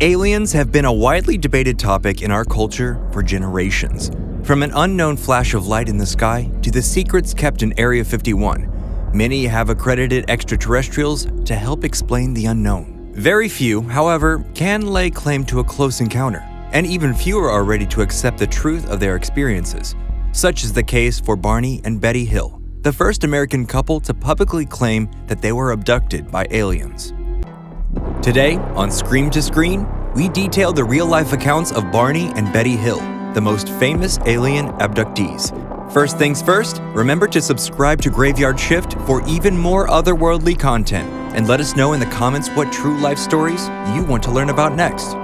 Aliens have been a widely debated topic in our culture for generations. From an unknown flash of light in the sky to the secrets kept in Area 51, many have accredited extraterrestrials to help explain the unknown. Very few, however, can lay claim to a close encounter, and even fewer are ready to accept the truth of their experiences. Such is the case for Barney and Betty Hill, the first American couple to publicly claim that they were abducted by aliens. Today, on Scream to Screen, we detail the real-life accounts of Barney and Betty Hill, the most famous alien abductees. First things first, remember to subscribe to Graveyard Shift for even more otherworldly content, and let us know in the comments what true life stories you want to learn about next.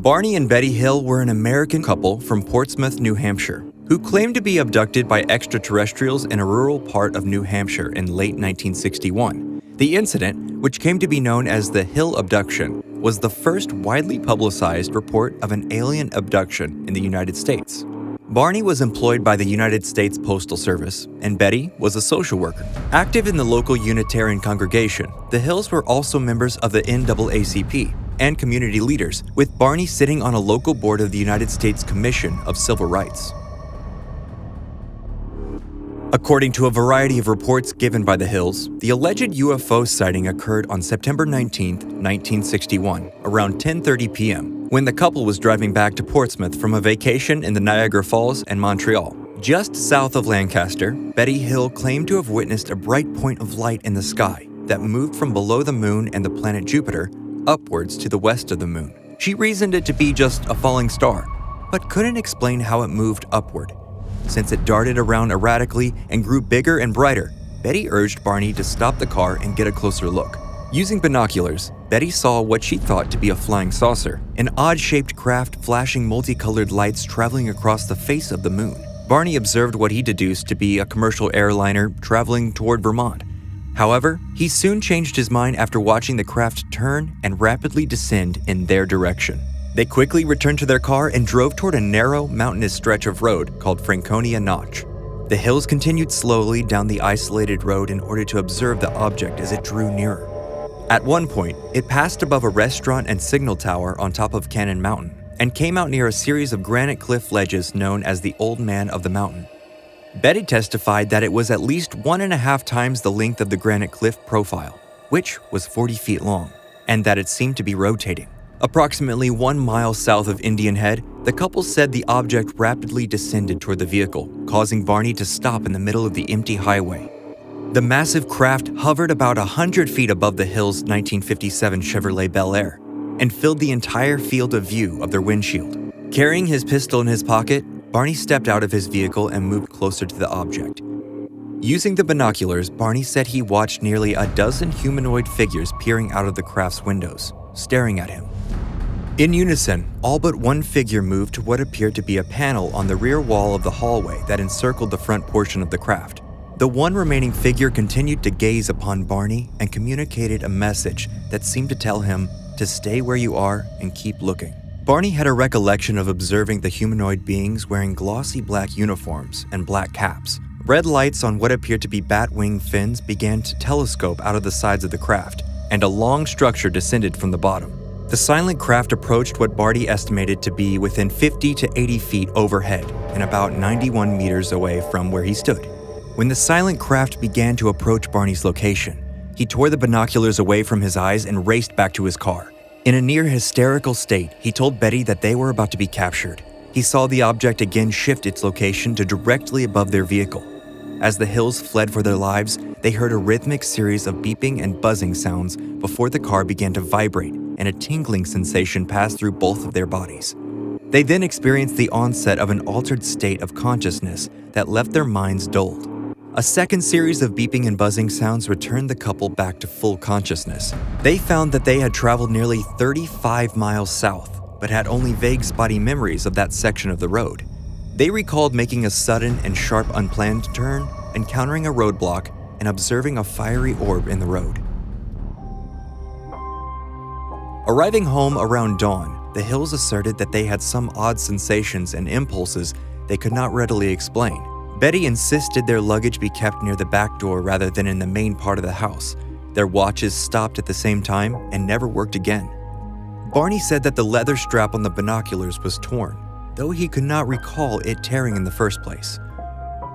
Barney and Betty Hill were an American couple from Portsmouth, New Hampshire, who claimed to be abducted by extraterrestrials in a rural part of New Hampshire in late 1961. The incident, which came to be known as the Hill Abduction, was the first widely publicized report of an alien abduction in the United States. Barney was employed by the United States Postal Service, and Betty was a social worker. Active in the local Unitarian congregation, the Hills were also members of the NAACP and community leaders, with Barney sitting on a local board of the United States Commission of Civil Rights. According to a variety of reports given by the Hills, the alleged UFO sighting occurred on September 19, 1961, around 10:30 p.m., when the couple was driving back to Portsmouth from a vacation in the Niagara Falls and Montreal. Just south of Lancaster, Betty Hill claimed to have witnessed a bright point of light in the sky that moved from below the moon and the planet Jupiter upwards to the west of the moon. She reasoned it to be just a falling star, but couldn't explain how it moved upward. Since it darted around erratically and grew bigger and brighter, Betty urged Barney to stop the car and get a closer look. Using binoculars, Betty saw what she thought to be a flying saucer, an odd-shaped craft flashing multicolored lights traveling across the face of the moon. Barney observed what he deduced to be a commercial airliner traveling toward Vermont. However, he soon changed his mind after watching the craft turn and rapidly descend in their direction. They quickly returned to their car and drove toward a narrow, mountainous stretch of road called Franconia Notch. The Hills continued slowly down the isolated road in order to observe the object as it drew nearer. At one point, it passed above a restaurant and signal tower on top of Cannon Mountain and came out near a series of granite cliff ledges known as the Old Man of the Mountain. Betty testified that it was at least 1.5 times the length of the granite cliff profile, which was 40 feet long, and that it seemed to be rotating. Approximately 1 mile south of Indian Head, the couple said the object rapidly descended toward the vehicle, causing Barney to stop in the middle of the empty highway. The massive craft hovered about 100 feet above the Hills' 1957 Chevrolet Bel Air and filled the entire field of view of their windshield. Carrying his pistol in his pocket, Barney stepped out of his vehicle and moved closer to the object. Using the binoculars, Barney said he watched nearly a dozen humanoid figures peering out of the craft's windows, staring at him. In unison, all but one figure moved to what appeared to be a panel on the rear wall of the hallway that encircled the front portion of the craft. The one remaining figure continued to gaze upon Barney and communicated a message that seemed to tell him to stay where you are and keep looking. Barney had a recollection of observing the humanoid beings wearing glossy black uniforms and black caps. Red lights on what appeared to be bat-wing fins began to telescope out of the sides of the craft, and a long structure descended from the bottom. The silent craft approached what Barney estimated to be within 50 to 80 feet overhead and about 91 meters away from where he stood. When the silent craft began to approach Barney's location, he tore the binoculars away from his eyes and raced back to his car. In a near hysterical state, he told Betty that they were about to be captured. He saw the object again shift its location to directly above their vehicle. As the Hills fled for their lives, they heard a rhythmic series of beeping and buzzing sounds before the car began to vibrate and a tingling sensation passed through both of their bodies. They then experienced the onset of an altered state of consciousness that left their minds dulled. A second series of beeping and buzzing sounds returned the couple back to full consciousness. They found that they had traveled nearly 35 miles south, but had only vague spotty memories of that section of the road. They recalled making a sudden and sharp unplanned turn, encountering a roadblock, and observing a fiery orb in the road. Arriving home around dawn, the Hills asserted that they had some odd sensations and impulses they could not readily explain. Betty insisted their luggage be kept near the back door rather than in the main part of the house. Their watches stopped at the same time and never worked again. Barney said that the leather strap on the binoculars was torn, though he could not recall it tearing in the first place.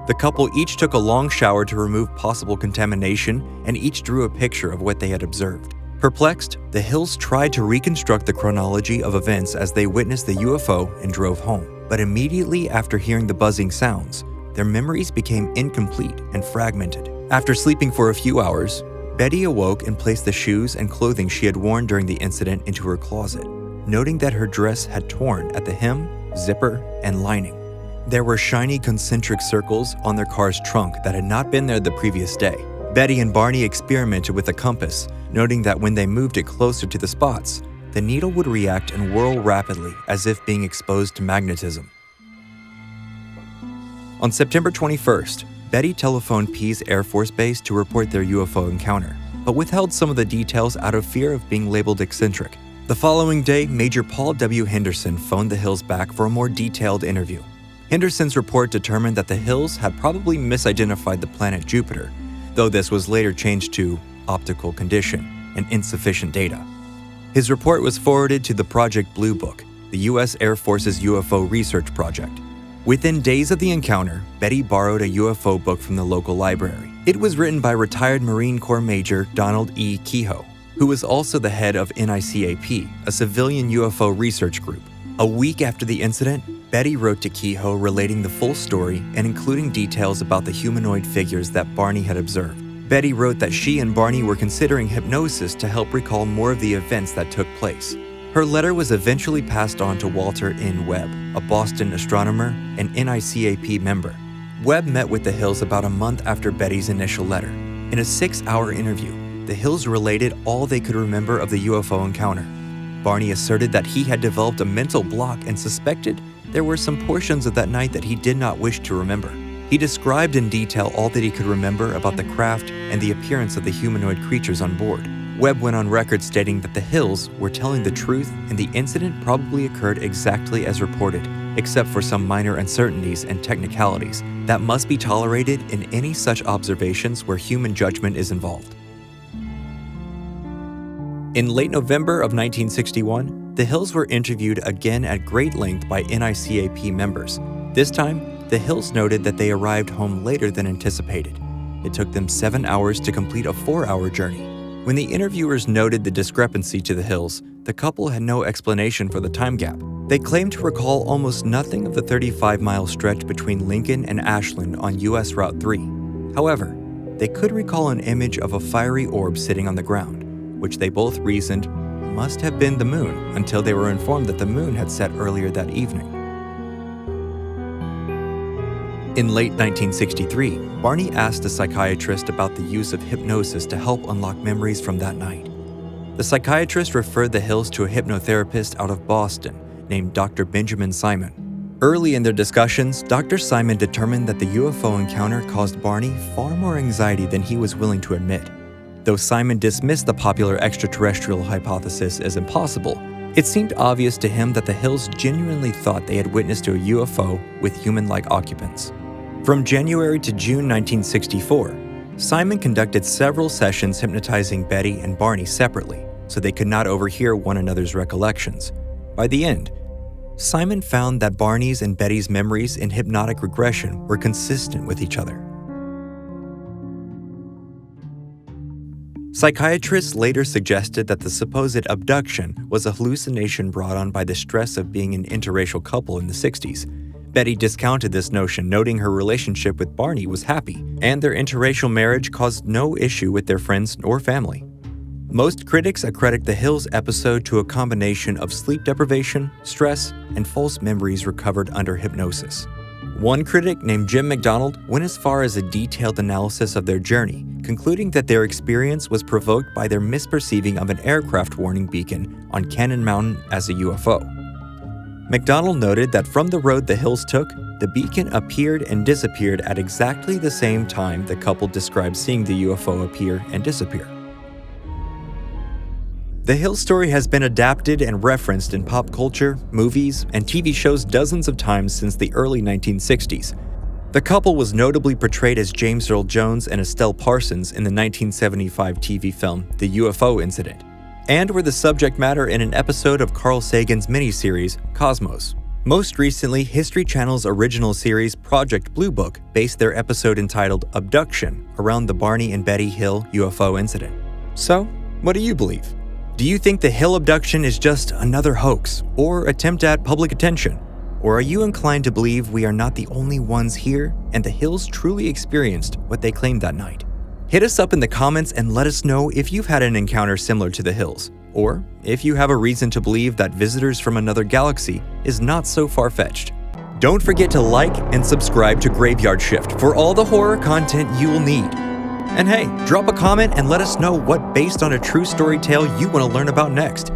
The couple each took a long shower to remove possible contamination and each drew a picture of what they had observed. Perplexed, the Hills tried to reconstruct the chronology of events as they witnessed the UFO and drove home. But immediately after hearing the buzzing sounds, their memories became incomplete and fragmented. After sleeping for a few hours, Betty awoke and placed the shoes and clothing she had worn during the incident into her closet, noting that her dress had torn at the hem, zipper, and lining. There were shiny concentric circles on their car's trunk that had not been there the previous day. Betty and Barney experimented with a compass, noting that when they moved it closer to the spots, the needle would react and whirl rapidly as if being exposed to magnetism. On September 21st, Betty telephoned Pease Air Force Base to report their UFO encounter, but withheld some of the details out of fear of being labeled eccentric. The following day, Major Paul W. Henderson phoned the Hills back for a more detailed interview. Henderson's report determined that the Hills had probably misidentified the planet Jupiter, though this was later changed to optical condition and insufficient data. His report was forwarded to the Project Blue Book, the U.S. Air Force's UFO research project. Within days of the encounter, Betty borrowed a UFO book from the local library. It was written by retired Marine Corps Major Donald E. Kehoe, who was also the head of NICAP, a civilian UFO research group. A week after the incident, Betty wrote to Kehoe relating the full story and including details about the humanoid figures that Barney had observed. Betty wrote that she and Barney were considering hypnosis to help recall more of the events that took place. Her letter was eventually passed on to Walter N. Webb, a Boston astronomer and NICAP member. Webb met with the Hills about a month after Betty's initial letter. In a 6-hour interview, the Hills related all they could remember of the UFO encounter. Barney asserted that he had developed a mental block and suspected there were some portions of that night that he did not wish to remember. He described in detail all that he could remember about the craft and the appearance of the humanoid creatures on board. Webb went on record stating that the Hills were telling the truth and the incident probably occurred exactly as reported, except for some minor uncertainties and technicalities that must be tolerated in any such observations where human judgment is involved. In late November of 1961, the Hills were interviewed again at great length by NICAP members. This time, the Hills noted that they arrived home later than anticipated. It took them 7 hours to complete a 4-hour journey. When the interviewers noted the discrepancy to the Hills, the couple had no explanation for the time gap. They claimed to recall almost nothing of the 35-mile stretch between Lincoln and Ashland on US Route 3. However, they could recall an image of a fiery orb sitting on the ground, which they both reasoned must have been the moon until they were informed that the moon had set earlier that evening. In late 1963, Barney asked a psychiatrist about the use of hypnosis to help unlock memories from that night. The psychiatrist referred the Hills to a hypnotherapist out of Boston named Dr. Benjamin Simon. Early in their discussions, Dr. Simon determined that the UFO encounter caused Barney far more anxiety than he was willing to admit. Though Simon dismissed the popular extraterrestrial hypothesis as impossible, it seemed obvious to him that the Hills genuinely thought they had witnessed a UFO with human-like occupants. From January to June 1964, Simon conducted several sessions hypnotizing Betty and Barney separately, so they could not overhear one another's recollections. By the end, Simon found that Barney's and Betty's memories in hypnotic regression were consistent with each other. Psychiatrists later suggested that the supposed abduction was a hallucination brought on by the stress of being an interracial couple in the 60s. Betty discounted this notion, noting her relationship with Barney was happy, and their interracial marriage caused no issue with their friends or family. Most critics accredit the Hills episode to a combination of sleep deprivation, stress, and false memories recovered under hypnosis. One critic named Jim McDonald went as far as a detailed analysis of their journey, concluding that their experience was provoked by their misperceiving of an aircraft warning beacon on Cannon Mountain as a UFO. McDonald noted that from the road the Hills took, the beacon appeared and disappeared at exactly the same time the couple described seeing the UFO appear and disappear. The Hills story has been adapted and referenced in pop culture, movies, and TV shows dozens of times since the early 1960s. The couple was notably portrayed as James Earl Jones and Estelle Parsons in the 1975 TV film The UFO Incident, and were the subject matter in an episode of Carl Sagan's miniseries Cosmos. Most recently, History Channel's original series Project Blue Book based their episode entitled Abduction around the Barney and Betty Hill UFO incident. So, what do you believe? Do you think the Hill abduction is just another hoax or attempt at public attention? Or are you inclined to believe we are not the only ones here and the Hills truly experienced what they claimed that night? Hit us up in the comments and let us know if you've had an encounter similar to the Hills, or if you have a reason to believe that visitors from another galaxy is not so far-fetched. Don't forget to like and subscribe to Graveyard Shift for all the horror content you will need. And hey, drop a comment and let us know what based on a true story tale you want to learn about next.